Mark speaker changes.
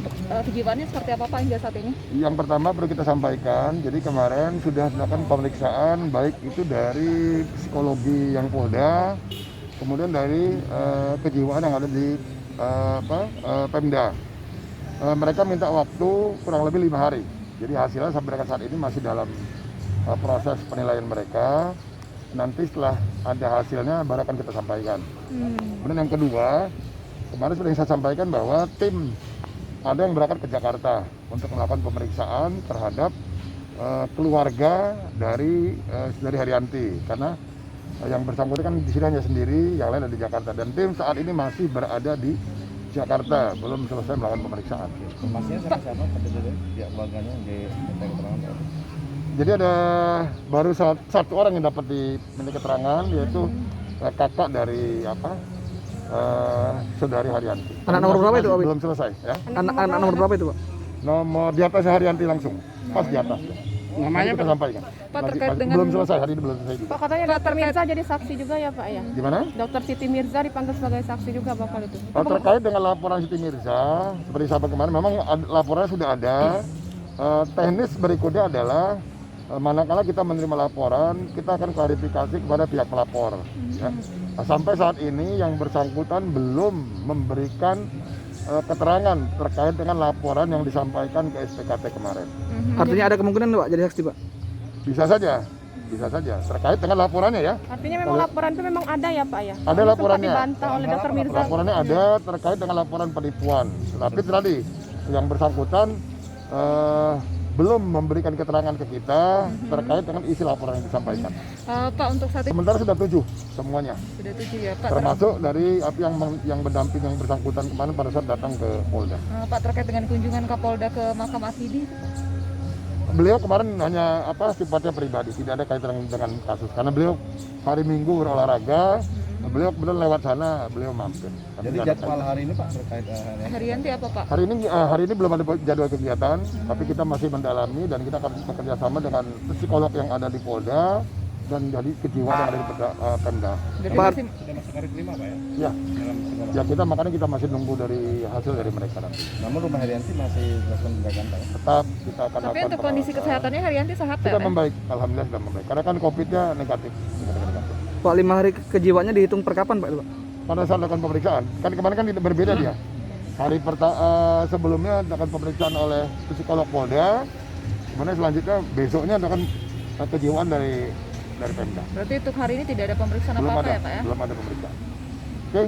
Speaker 1: untuk kejiwaannya seperti apa Pak hingga saat ini?
Speaker 2: Yang pertama perlu kita sampaikan, jadi kemarin sudah dilakukan pemeriksaan baik itu dari psikologi yang Polda, kemudian dari kejiwaan yang ada di Pemda. Mereka minta waktu kurang lebih 5 hari. Jadi hasilnya sampai dengan saat ini masih dalam proses penilaian mereka. Nanti setelah ada hasilnya baru akan kita sampaikan. Kemudian yang kedua, kemarin sudah saya sampaikan bahwa tim ada yang berangkat ke Jakarta untuk melakukan pemeriksaan terhadap keluarga dari Haryanti, karena yang bersangkutan kan di sini hanya sendiri, yang lain ada di Jakarta, dan tim saat ini masih berada di Jakarta, belum selesai melakukan pemeriksaan.
Speaker 3: Informasinya siapa pihak keluarganya di keterangan?
Speaker 2: Jadi ada baru satu orang yang dapat diminta keterangan, yaitu kakak dari saudari Haryanti.
Speaker 4: Anak nomor berapa itu, Pak?
Speaker 2: Belum selesai ya.
Speaker 4: Anak nomor berapa itu, Pak?
Speaker 2: Nomor di atas Haryanti langsung, pas di atas.
Speaker 3: Namanya
Speaker 2: kita sampaikan.
Speaker 1: Pak, terkait dengan
Speaker 2: belum selesai, hari ini belum selesai.
Speaker 5: Pak, katanya Dokter Mirza jadi saksi juga ya Pak ya?
Speaker 2: Gimana?
Speaker 5: Dokter Siti Mirza dipanggil sebagai saksi juga bakal itu?
Speaker 2: Terkait dengan laporan Siti Mirza, seperti sahabat kemarin, memang laporannya sudah ada. Teknis berikutnya adalah manakala kita menerima laporan, kita akan klarifikasi kepada pihak pelapor. Ya. Nah, sampai saat ini yang bersangkutan belum memberikan keterangan terkait dengan laporan yang disampaikan ke SPKT kemarin.
Speaker 4: Artinya ada kemungkinan Pak jadi saksi, Pak?
Speaker 2: Bisa saja terkait dengan laporannya ya.
Speaker 5: Artinya memang laporan itu memang ada ya Pak ya?
Speaker 2: Ada laporannya.
Speaker 5: Sempat dibantah oleh Dokter Mirza.
Speaker 2: Laporannya ada terkait dengan laporan penipuan. Tapi tadi yang bersangkutan belum memberikan keterangan ke kita terkait dengan isi laporan yang disampaikan.
Speaker 1: Pak, untuk saat ini
Speaker 2: Sementara sudah 7 semuanya.
Speaker 1: sudah 7 ya Pak.
Speaker 2: Termasuk dari yang mendamping yang bersangkutan kemarin pada saat datang ke Polda.
Speaker 1: Pak, terkait dengan kunjungan Kapolda ke makam Asidi,
Speaker 2: Beliau kemarin hanya sifatnya pribadi, tidak ada kaitan dengan kasus. Karena beliau hari Minggu berolahraga, beliau kemudian lewat sana, beliau mampir.
Speaker 3: Jadi jadwal hari ini Pak terkait
Speaker 1: Haryanti apa Pak?
Speaker 2: Hari ini belum ada jadwal kegiatan, tapi kita masih mendalami dan kita akan bekerja sama dengan psikolog yang ada di Polda dan dari kejiwaan yang ada di Pemda.
Speaker 4: Pak,
Speaker 3: sudah masuk hari kelima Pak ya?
Speaker 2: Ya, ya kita masih nunggu dari hasil dari mereka nanti.
Speaker 3: Namun rumah Haryanti masih melakukan penjagaan Pak ya?
Speaker 2: Tetap kita akan
Speaker 1: Tapi
Speaker 2: lakukan
Speaker 1: untuk kondisi
Speaker 2: pengawasan.
Speaker 1: kesehatannya Haryanti sehat ya?
Speaker 2: Sudah
Speaker 1: Pak?
Speaker 2: membaik, alhamdulillah sudah membaik. Karena kan COVID-nya negatif.
Speaker 4: Pak 5 hari kejiwaannya dihitung per kapan, Pak?
Speaker 2: Pada saat lakukan pemeriksaan, kan kemarin kan berbeda dia. Hari sebelumnya akan pemeriksaan oleh psikolog Polda, kemudian selanjutnya besoknya akan kejiwaan dari Pemda.
Speaker 1: Berarti untuk hari ini tidak ada pemeriksaan apa-apa ya Pak ya?
Speaker 2: Belum ada pemeriksaan. Oke.